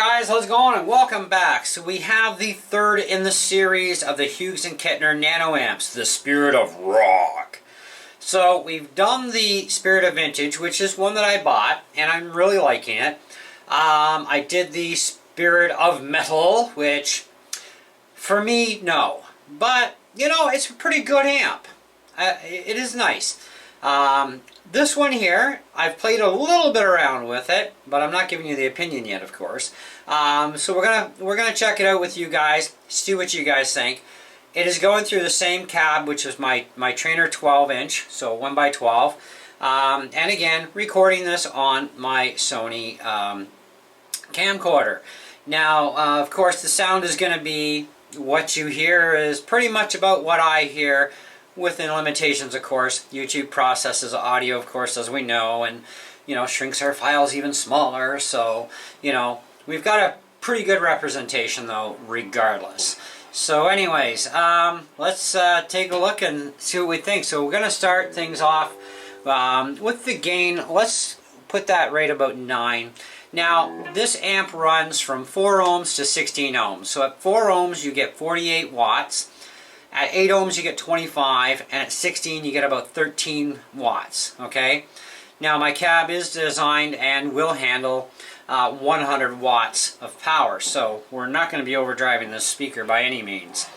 guys, how's it going? And welcome back. So we have the third in the series of the Hughes Kettner nano amps, the Spirit of Rock. So we've done the Spirit of Vintage, which is one that I bought, and I'm really liking it. I did the Spirit of Metal, which, for me, no. But, you know, it's a pretty good amp. It is nice. This one here, I've played a little bit around with it, but I'm not giving you the opinion yet, of course. So we're gonna check it out with you guys, see what you guys think. It is going through the same cab, which is my Trainer 12-inch, so 1x12. And again, recording this on my Sony camcorder. Now, of course, the sound is going to be what you hear is pretty much about what I hear, within limitations, of course. YouTube processes audio, of course, as we know, and, you know, shrinks our files even smaller. So, you know, we've got a pretty good representation, though, regardless. So anyways, let's take a look and see what we think. So we're going to start things off with the gain. Let's put that right about 9. Now, this amp runs from 4 ohms to 16 ohms. So at 4 ohms, you get 48 watts. At 8 ohms, you get 25, and at 16, you get about 13 watts, okay? Now, my cab is designed and will handle 100 watts of power, so we're not going to be overdriving this speaker by any means.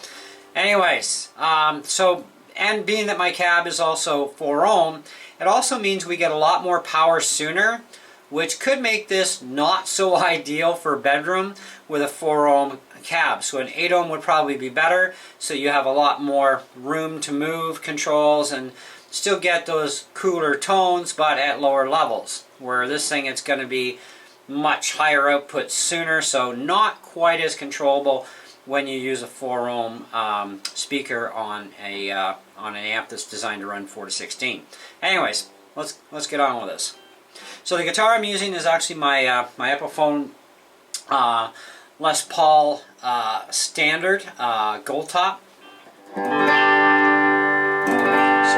Anyways, and being that my cab is also 4 ohm, it also means we get a lot more power sooner, which could make this not so ideal for bedroom with a 4 ohm cab. So an 8 ohm would probably be better, so you have a lot more room to move controls and still get those cooler tones, but at lower levels. Where this thing, it's going to be much higher output sooner, so not quite as controllable when you use a 4 ohm speaker on an amp that's designed to run 4 to 16. Anyways, let's get on with this. So the guitar I'm using is actually my my Epiphone Les Paul standard gold top. So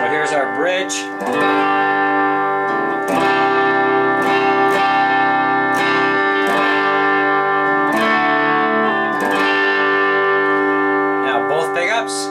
here's our bridge. Now both pickups.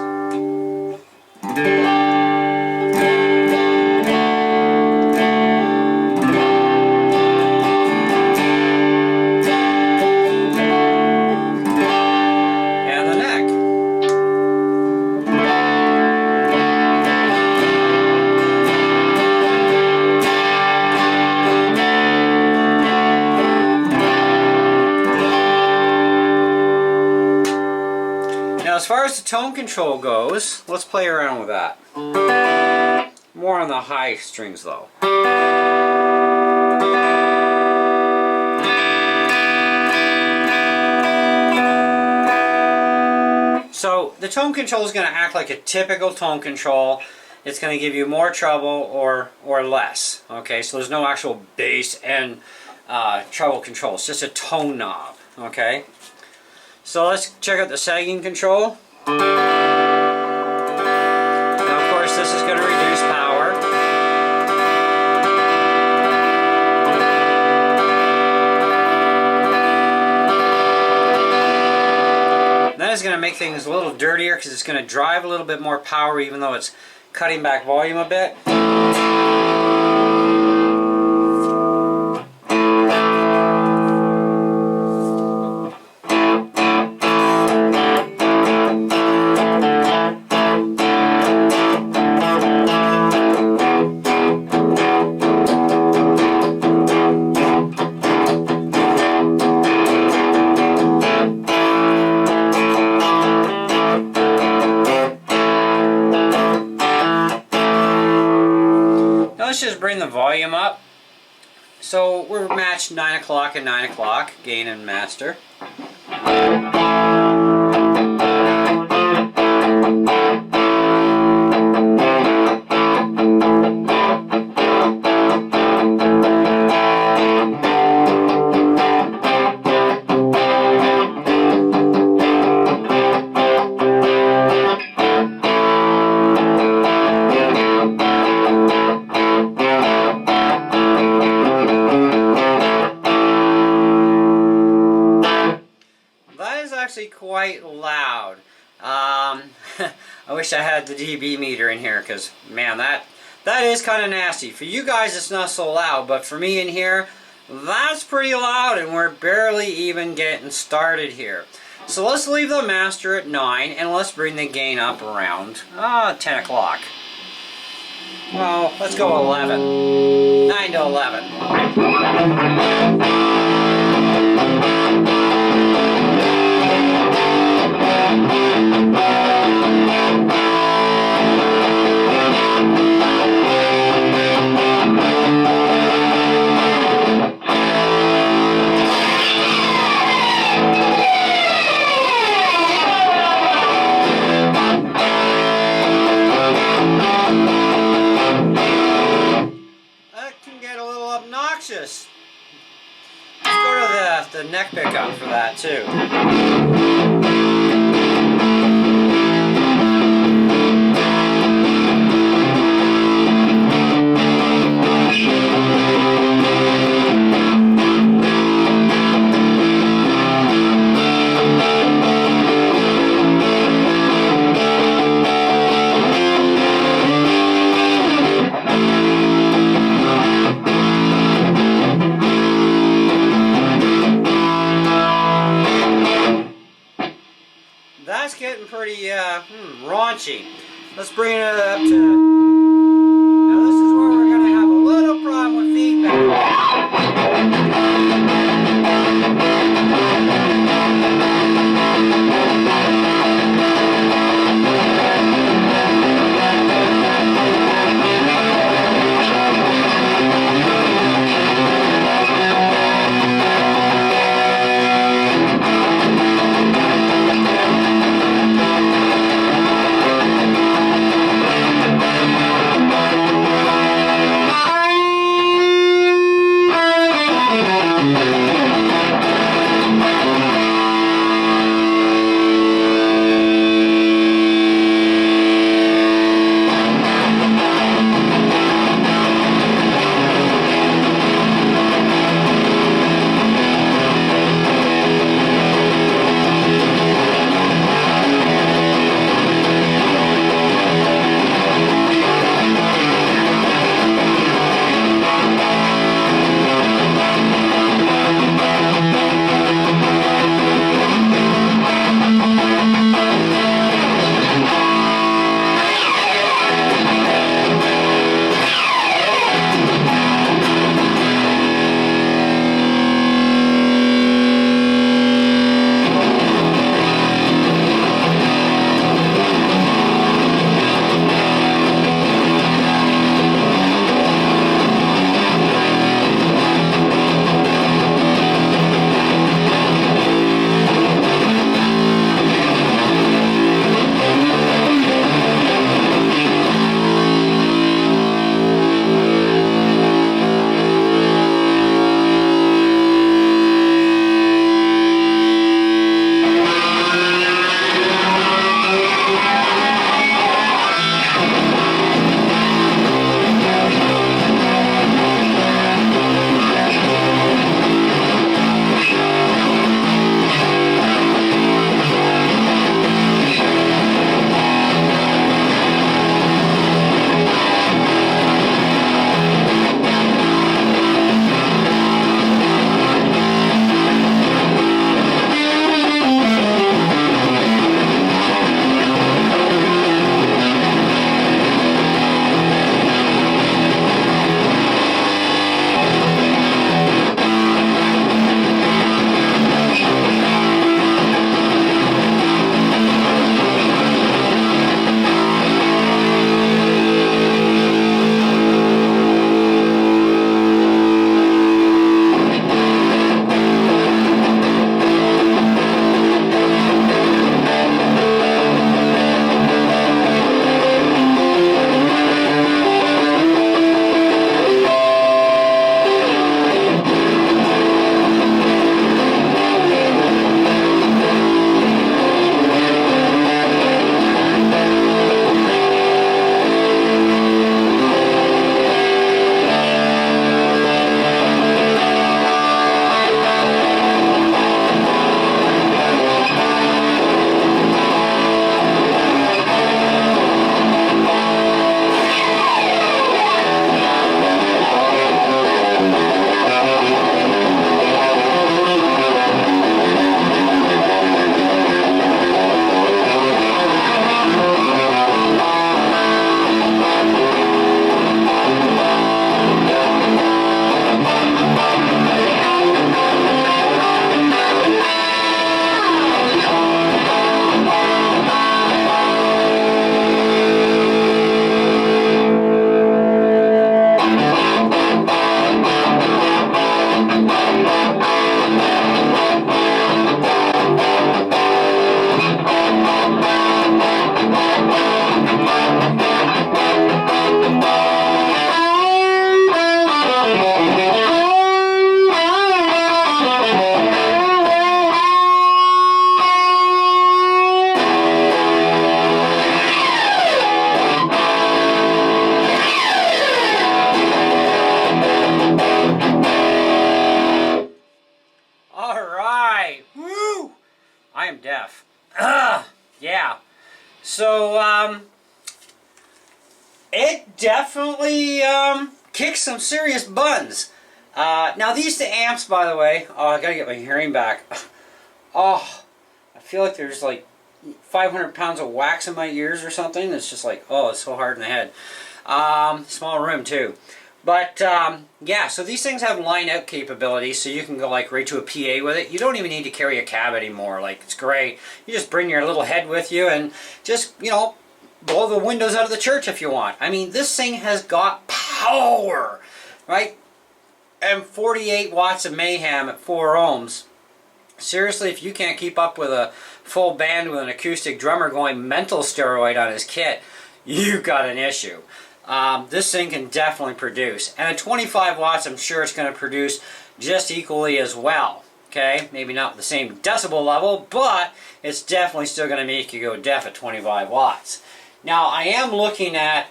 As far as the tone control goes, let's play around with that. More on the high strings though. So the tone control is going to act like a typical tone control. It's going to give you more treble or less. Okay, so there's no actual bass and treble control. It's just a tone knob. Okay. So let's check out the sagging control. Now, of course, this is going to reduce power. That is going to make things a little dirtier because it's going to drive a little bit more power even though it's cutting back volume a bit. Let's just bring the volume up. So we're matched 9 o'clock and 9 o'clock, gain and master. I wish I had the dB meter in here, because man, that is kind of nasty. For you guys it's not so loud, but for me in here, that's pretty loud, and we're barely even getting started here. So let's leave the master at 9, and let's bring the gain up around 10 o'clock. Well, let's go 11. 9 to 11. Obnoxious. Let's go to the neck pickup for that too. That's getting pretty raunchy. Let's bring it up to... Now this is where we're going to have a little problem with feedback. So it definitely kicks some serious buns. Now these amps, by the way, oh, I gotta get my hearing back. Oh, I feel like there's like 500 pounds of wax in my ears or something. It's just like, oh, it's so hard in the head. Small room too. But yeah, so these things have line out capability, so you can go like right to a PA with it. You don't even need to carry a cab anymore. Like, it's great. You just bring your little head with you and just, you know, blow the windows out of the church if you want. I mean, this thing has got power, right? And 48 watts of mayhem at 4 ohms. Seriously, if you can't keep up with a full band with an acoustic drummer going mental steroid on his kit, you've got an issue. This thing can definitely produce. And at 25 watts, I'm sure it's going to produce just equally as well. Okay, maybe not the same decibel level, but it's definitely still going to make you go deaf at 25 watts. Now, I am looking at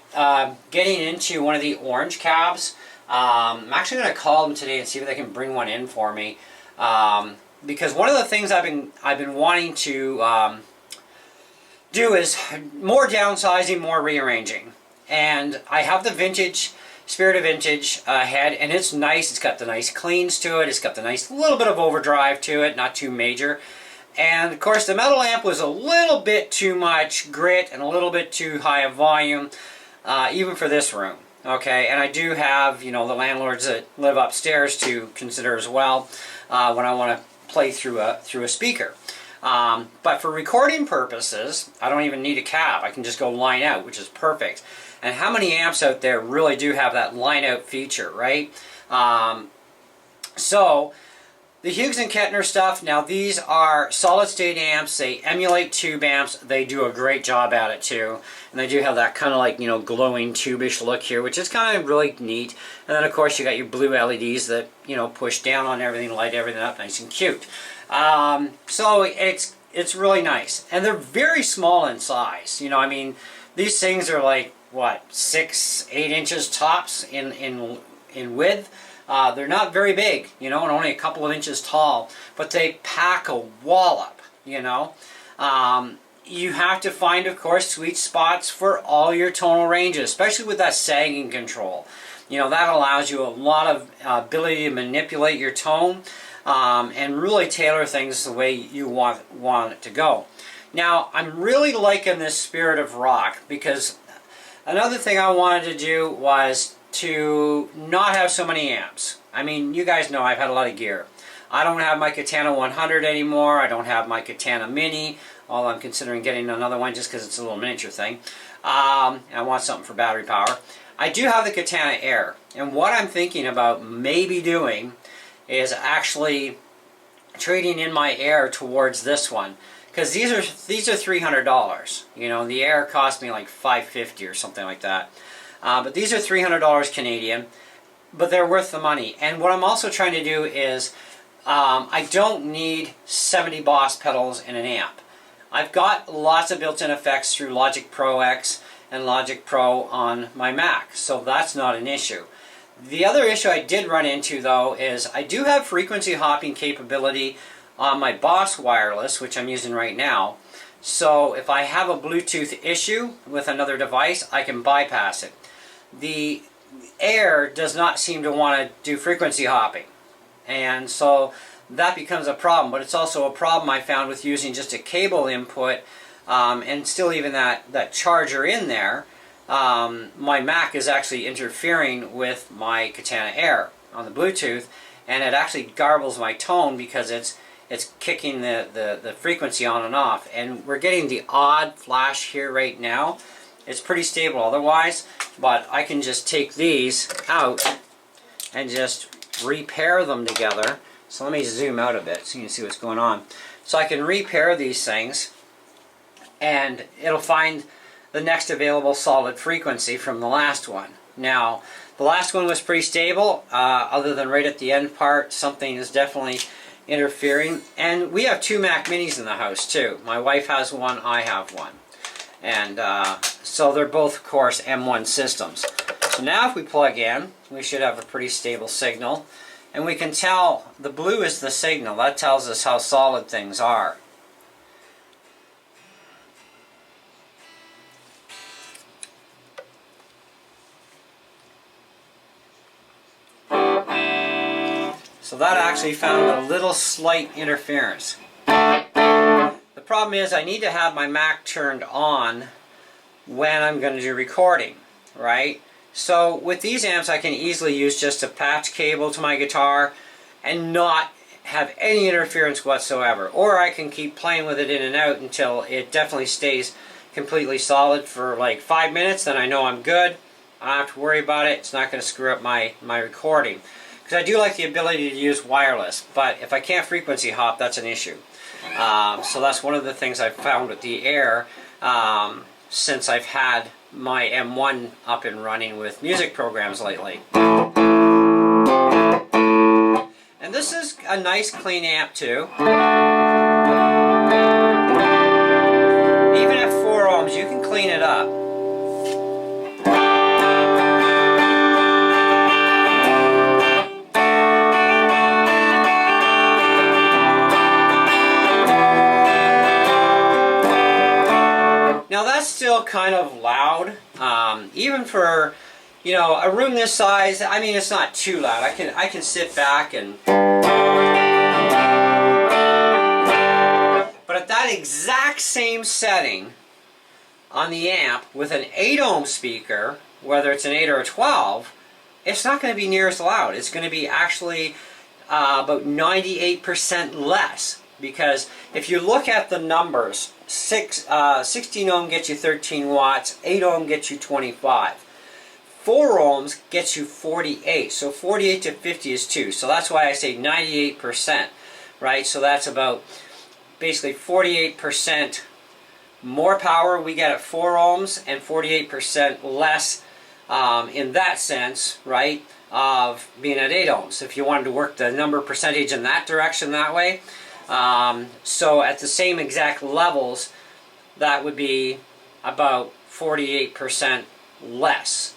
getting into one of the orange cabs. I'm actually going to call them today and see if they can bring one in for me. Because one of the things I've been wanting to do is more downsizing, more rearranging. And I have the vintage, Spirit of Vintage head, and it's nice. It's got the nice cleans to it. It's got the nice little bit of overdrive to it, not too major. And of course the metal amp was a little bit too much grit and a little bit too high a volume, even for this room. Okay, and I do have, you know, the landlords that live upstairs to consider as well when I want to play through a speaker. But for recording purposes, I don't even need a cab. I can just go line out, which is perfect. And how many amps out there really do have that line out feature, right? So the Hughes and Kettner stuff, now these are solid state amps. They emulate tube amps. They do a great job at it too. And they do have that kind of like, you know, glowing tube-ish look here, which is kind of really neat. And then of course you got your blue LEDs that, you know, push down on everything, light everything up nice and cute. So it's really nice. And they're very small in size. You know, I mean, these things are like, what, 6, 8 inches tops in width. They're not very big, you know, and only a couple of inches tall, but they pack a wallop, you know. You have to find, of course, sweet spots for all your tonal ranges, especially with that sagging control. You know, that allows you a lot of ability to manipulate your tone and really tailor things the way you want it to go. Now, I'm really liking this Spirit of Rock because another thing I wanted to do was to not have so many amps. I mean, you guys know I've had a lot of gear. I don't have my Katana 100 anymore. I don't have my Katana Mini, although I'm considering getting another one just because it's a little miniature thing. I want something for battery power. I do have the Katana Air, and what I'm thinking about maybe doing is actually trading in my Air towards this one, because these are $300. You know, the Air cost me like $550 or something like that. But these are $300 Canadian, but they're worth the money. And what I'm also trying to do is, I don't need 70 Boss pedals in an amp. I've got lots of built-in effects through Logic Pro X and Logic Pro on my Mac, so that's not an issue. The other issue I did run into, though, is I do have frequency hopping capability on my Boss wireless, which I'm using right now. So if I have a Bluetooth issue with another device, I can bypass it. The Air does not seem to want to do frequency hopping, and so that becomes a problem. But it's also a problem I found with using just a cable input and still even that charger in there. My Mac is actually interfering with my Katana Air on the Bluetooth, and it actually garbles my tone because it's kicking the frequency on and off. And we're getting the odd flash here right now. It's pretty stable otherwise, but I can just take these out and just repair them together. So let me zoom out a bit so you can see what's going on. So I can repair these things, and it'll find the next available solid frequency from the last one. Now, the last one was pretty stable, other than right at the end part, something is definitely interfering. And we have 2 Mac Minis in the house too. My wife has one, I have one. And so they're both, of course, M1 systems. So now if we plug in, we should have a pretty stable signal. And we can tell the blue is the signal. That tells us how solid things are. So that actually found a little slight interference. The problem is I need to have my Mac turned on when I'm going to do recording, right? So with these amps I can easily use just a patch cable to my guitar and not have any interference whatsoever. Or I can keep playing with it in and out until it definitely stays completely solid for like 5 minutes, then I know I'm good. I don't have to worry about it. It's not going to screw up my recording. Because I do like the ability to use wireless, but if I can't frequency hop, that's an issue. So that's one of the things I've found with the Air since I've had my M1 up and running with music programs lately. And this is a nice clean amp too. Even at 4 ohms, you can clean it up. Now that's still kind of loud, even for, you know, a room this size. I mean, it's not too loud. I can sit back and. But at that exact same setting on the amp with an 8 ohm speaker, whether it's an 8 or a 12, it's not going to be near as loud. It's going to be actually about 98% less. Because if you look at the numbers, 16 ohm gets you 13 watts, 8 ohm gets you 25. 4 ohms gets you 48. So 48 to 50 is 2. So that's why I say 98%, right? So that's about basically 48% more power we get at 4 ohms and 48% less in that sense, right, of being at 8 ohms. If you wanted to work the number percentage in that direction that way. So at the same exact levels, that would be about 48% less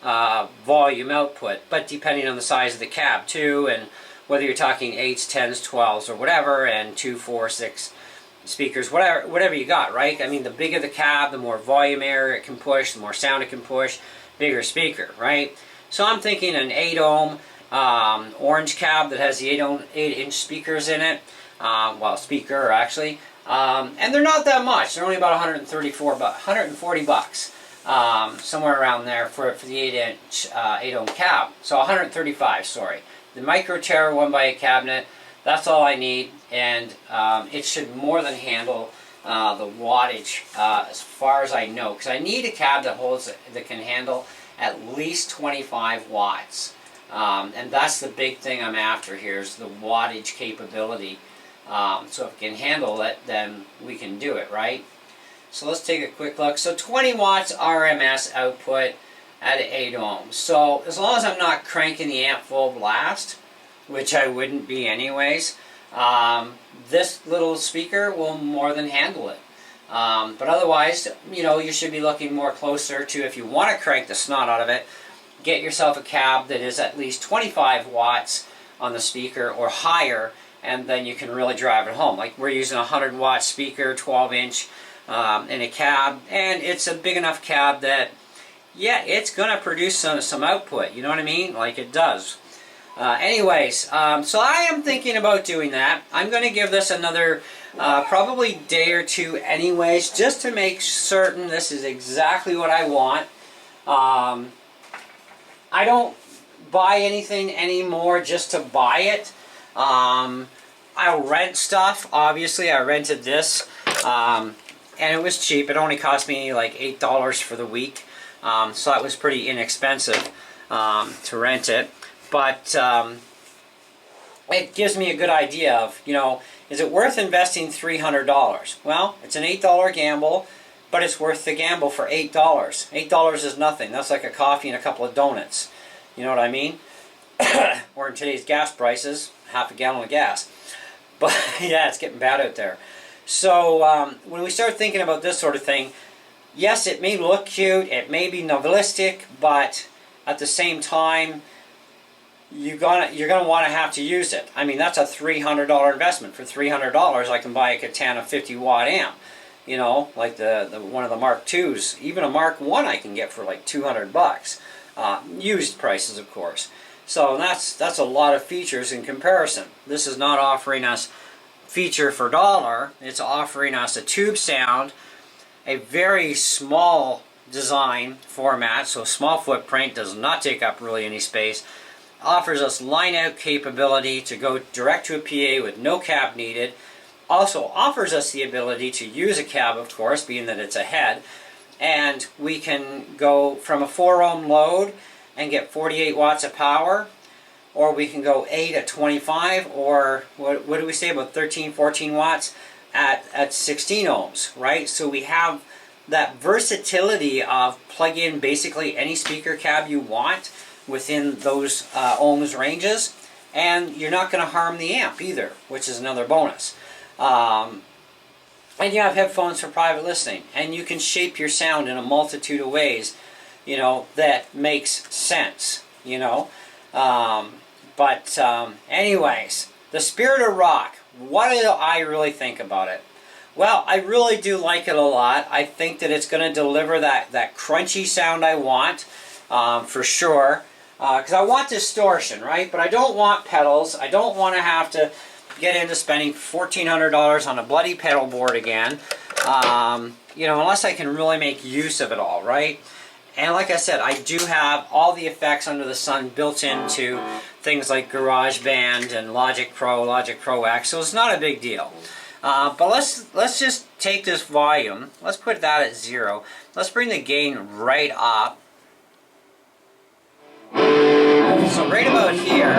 volume output, but depending on the size of the cab too, and whether you're talking 8s, 10s, 12s, or whatever, and 2, 4, 6 speakers, whatever you got, right? I mean, the bigger the cab, the more volume area it can push, the more sound it can push, bigger speaker, right? So I'm thinking an 8 ohm orange cab that has the 8-inch speakers in it. Well, speaker actually, and they're not that much. They're only about 140 bucks, somewhere around there for the 8-inch 8-ohm cab. So 135, sorry. The Micro Terror 1x8 cabinet. That's all I need, and it should more than handle the wattage as far as I know. Because I need a cab that can handle at least 25 watts, and that's the big thing I'm after here is the wattage capability. So if it can handle it, then we can do it, right? So let's take a quick look. So 20 watts RMS output at 8 ohms. So as long as I'm not cranking the amp full blast, which I wouldn't be anyways, this little speaker will more than handle it. But otherwise, you know, you should be looking more closer to, if you want to crank the snot out of it, get yourself a cab that is at least 25 watts on the speaker or higher, and then you can really drive it home. Like we're using a 100-watt speaker, 12-inch, in a cab, and it's a big enough cab that, yeah, it's going to produce some output, you know what I mean? Like it does. Anyways, so I am thinking about doing that. I'm going to give this another probably day or two anyways, just to make certain this is exactly what I want. I don't buy anything anymore just to buy it. I'll rent stuff. Obviously, I rented this, and it was cheap. It only cost me like $8 for the week, so that was pretty inexpensive to rent it. But it gives me a good idea of, you know, is it worth investing $300? Well, it's an $8 gamble, but it's worth the gamble for $8. $8 is nothing. That's like a coffee and a couple of donuts. You know what I mean? Or in today's gas prices, half a gallon of gas. But yeah, it's getting bad out there. So when we start thinking about this sort of thing, yes, it may look cute, it may be novelistic, but at the same time, you're gonna want to have to use it. I mean, that's a $300 investment. For $300, I can buy a Katana 50-watt amp. You know, like the one of the Mark IIs. Even a Mark I I can get for like 200 bucks. Used prices, of course. So that's a lot of features in comparison. This is not offering us feature for dollar. It's offering us a tube sound, a very small design format, so small footprint, does not take up really any space, offers us line out capability to go direct to a PA with no cab needed, also offers us the ability to use a cab, of course, being that it's a head, and we can go from a 4 ohm load and get 48 watts of power, or we can go 8 at 25, or what do we say, about 13, 14 watts at 16 ohms, right? So we have that versatility of plug in basically any speaker cab you want within those ohms ranges, and you're not going to harm the amp either, which is another bonus. And you have headphones for private listening, and you can shape your sound in a multitude of ways, you know, that makes sense, you know. Anyways, the Spirit of Rock, what do I really think about it? Well, I really do like it a lot. I think that it's going to deliver that crunchy sound I want, for sure. Because I want distortion, right? But I don't want pedals. I don't want to have to get into spending $1,400 on a bloody pedal board again. You know, unless I can really make use of it all, right? And like I said, I do have all the effects under the sun built into things like GarageBand and Logic Pro X, so it's not a big deal. But let's just take this volume, let's put that at 0. Let's bring the gain right up. So right about here,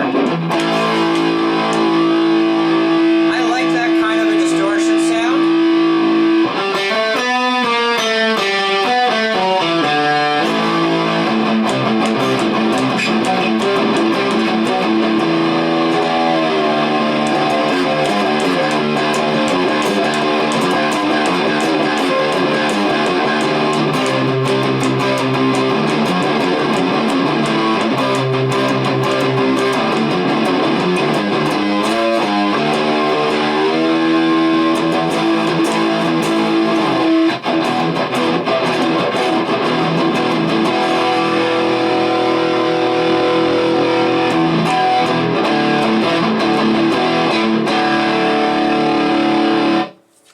I like that kind of a distortion sound.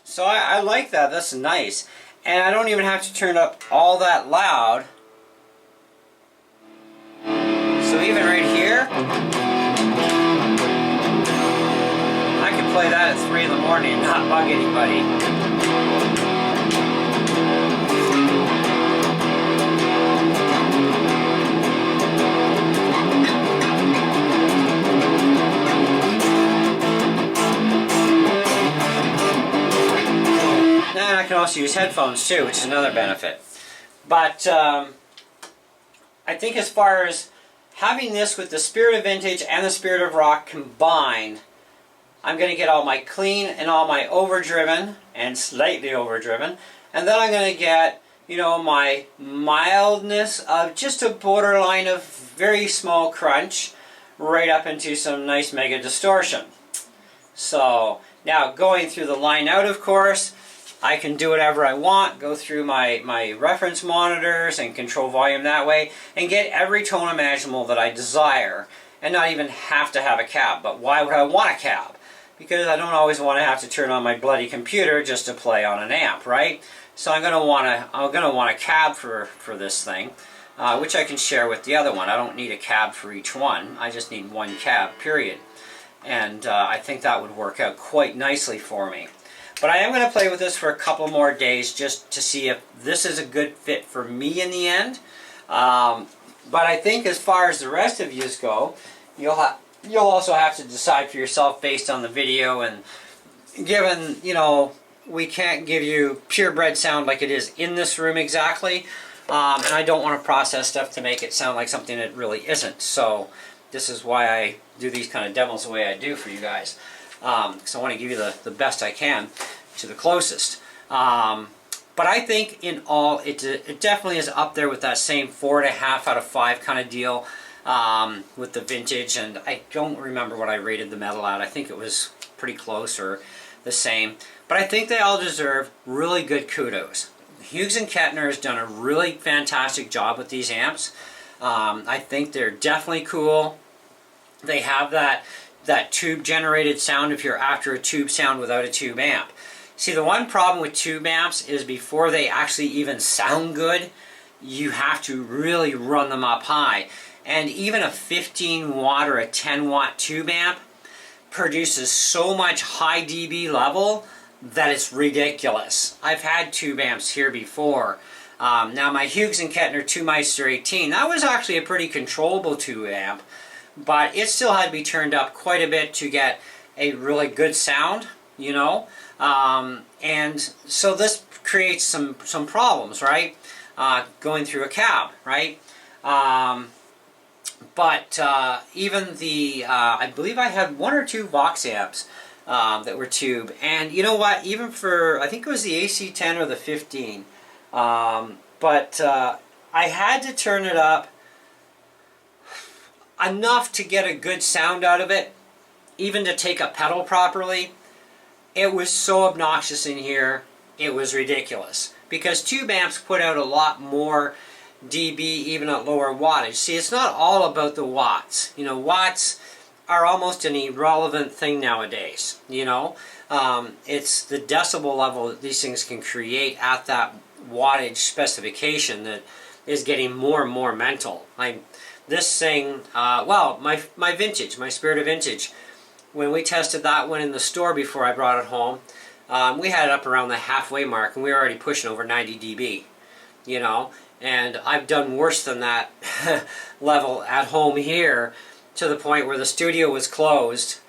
So I like that, that's nice. And I don't even have to turn it up all that loud. So even right here, I can play that at 3 in the morning and not bug anybody. And I can also use headphones too, which is another benefit. But I think as far as having this with the Spirit of Vintage and the Spirit of Rock combined, I'm going to get all my clean and all my overdriven and slightly overdriven, and then I'm going to get, you know, my mildness of just a borderline of very small crunch right up into some nice mega distortion. So now going through the line out, of course, I can do whatever I want, go through my reference monitors and control volume that way, and get every tone imaginable that I desire, and not even have to have a cab. But why would I want a cab? Because I don't always want to have to turn on my bloody computer just to play on an amp, right? So I'm gonna want a cab for this thing, which I can share with the other one. I don't need a cab for each one. I just need one cab, period. And I think that would work out quite nicely for me. But I am going to play with this for a couple more days just to see if this is a good fit for me in the end. But I think as far as the rest of yous go, you'll also have to decide for yourself based on the video, and given, you know, we can't give you purebred sound like it is in this room exactly, and I don't want to process stuff to make it sound like something it really isn't. So this is why I do these kind of demos the way I do for you guys. Because I want to give you the best I can to the closest. But I think in all, it definitely is up there with that same 4.5 out of 5 kind of deal with the Vintage. And I don't remember what I rated the Metal at. I think it was pretty close or the same. But I think they all deserve really good kudos. Hughes and Kettner has done a really fantastic job with these amps. I think they're definitely cool. they have that tube generated sound if you're after a tube sound without a tube amp. See, the one problem with tube amps is before they actually even sound good, you have to really run them up high. And even a 15 watt or a 10 watt tube amp produces so much high dB level that it's ridiculous. I've had tube amps here before. Now my Hughes Kettner 2Meister 18, that was actually a pretty controllable tube amp, but it still had to be turned up quite a bit to get a really good sound, you know. And so this creates some problems, right? Going through a cab, right? But even the, I believe I had 1 or 2 Vox amps that were tube. And you know what, even for, I think it was the AC10 or the 15, but I had to turn it up enough to get a good sound out of it, even to take a pedal properly. It was so obnoxious in here, it was ridiculous. Because tube amps put out a lot more dB even at lower wattage. See, it's not all about the watts. You know, watts are almost an irrelevant thing nowadays, you know. It's the decibel level that these things can create at that wattage specification that is getting more and more mental. This thing, well, my vintage, my Spirit of Vintage, when we tested that one in the store before I brought it home, we had it up around the halfway mark and we were already pushing over 90 dB, you know. And I've done worse than that level at home here, to the point where the studio was closed,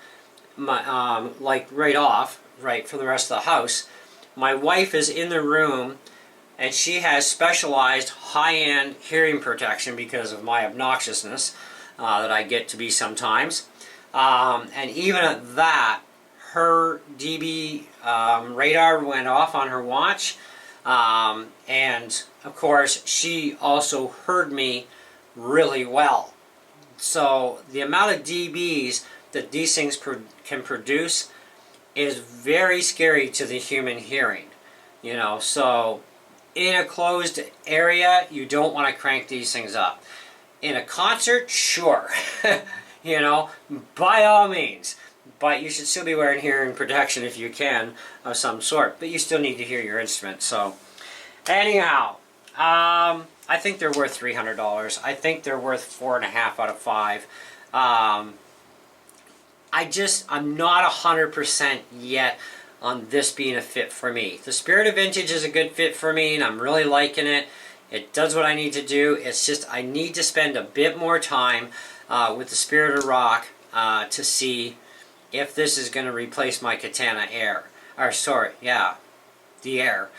like right off, right, from the rest of the house. My wife is in the room and she has specialized high-end hearing protection because of my obnoxiousness that I get to be sometimes. And even at that, her dB radar went off on her watch. And of course, she also heard me really well. So the amount of dBs that these things can produce is very scary to the human hearing. You know, so in a closed area, you don't want to crank these things up. In a concert, sure, you know, by all means. But you should still be wearing hearing protection if you can, of some sort. But you still need to hear your instrument. So, anyhow, I think they're worth $300. I think they're worth 4.5 out of 5. I'm not 100% yet on this being a fit for me. The Spirit of Vintage is a good fit for me, and I'm really liking it. It does what I need to do. It's just I need to spend a bit more time with the Spirit of Rock to see if this is going to replace my Katana Air. Or sorry, yeah, the Air.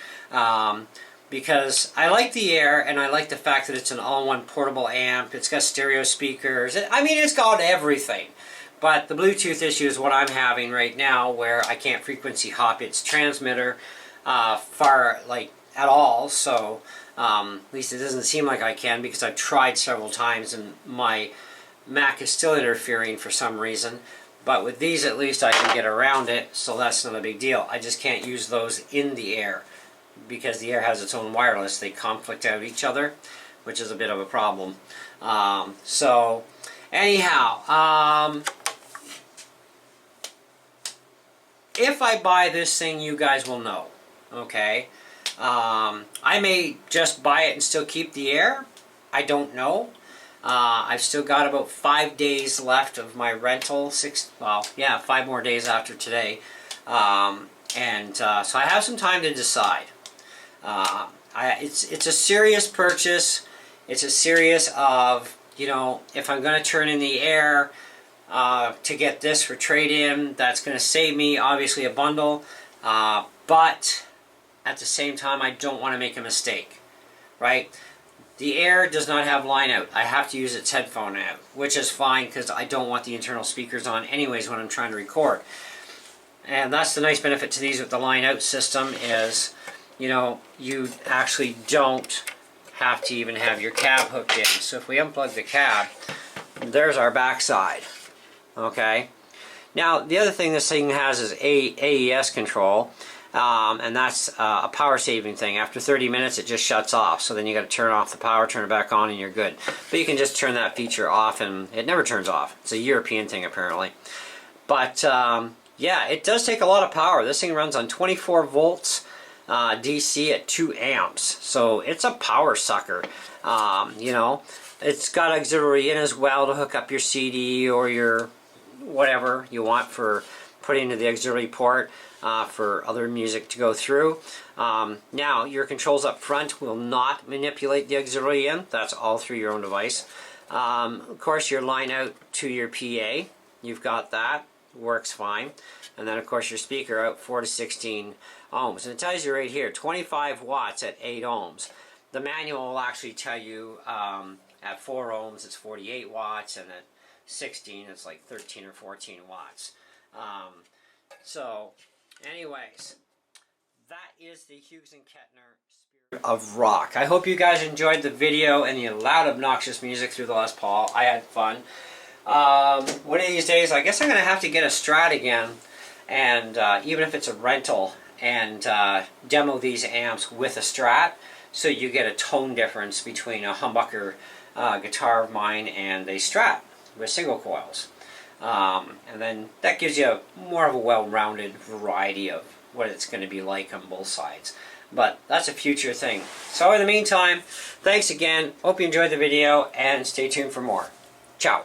Because I like the Air, and I like the fact that it's an all-in-one portable amp. It's got stereo speakers. I mean, it's got everything. But the Bluetooth issue is what I'm having right now, where I can't frequency hop its transmitter far, like, at all. So, at least it doesn't seem like I can, because I've tried several times, and my Mac is still interfering for some reason. But with these, at least I can get around it, so that's not a big deal. I just can't use those in the Air, because the Air has its own wireless. They conflict out each other, which is a bit of a problem. So, anyhow, if I buy this thing, you guys will know, okay? I may just buy it and still keep the Air. I don't know. I've still got about 5 days left of my rental. 5 more days after today. So I have some time to decide. It's a serious purchase. It's a serious of, you know, if I'm going to turn in the Air to get this for trade-in, that's going to save me, obviously, a bundle. But at the same time, I don't want to make a mistake, right? The Air does not have line out. I have to use its headphone out, which is fine because I don't want the internal speakers on anyways when I'm trying to record. And that's the nice benefit to these with the line out system is, you know, you actually don't have to even have your cab hooked in. So if we unplug the cab, there's our backside. Okay. Now the other thing this thing has is AES control. and that's a power saving thing. After 30 minutes it just shuts off, so then you got to turn off the power, turn it back on, and you're good. But you can just turn that feature off and it never turns off. It's a European thing apparently. But yeah, it does take a lot of power. This thing runs on 24 volts DC at 2 amps, so it's a power sucker. You know, it's got auxiliary in as well to hook up your CD or your whatever you want for putting into the auxiliary port for other music to go through. Now, your controls up front will not manipulate the auxiliary in. That's all through your own device. Of course, your line out to your PA, you've got that. Works fine. And then, of course, your speaker out 4 to 16 ohms. And it tells you right here, 25 watts at 8 ohms. The manual will actually tell you at 4 ohms it's 48 watts, and at 16 it's like 13 or 14 watts. So, anyways, that is the Hughes and Kettner Spirit of Rock. I hope you guys enjoyed the video and the loud, obnoxious music through the Les Paul. I had fun. One of these days, I guess I'm going to have to get a Strat again, and even if it's a rental, and demo these amps with a Strat, so you get a tone difference between a humbucker guitar of mine and a Strat with single coils. And then that gives you more of a well-rounded variety of what it's going to be like on both sides. But that's a future thing. So in the meantime, thanks again. Hope you enjoyed the video, and stay tuned for more. Ciao.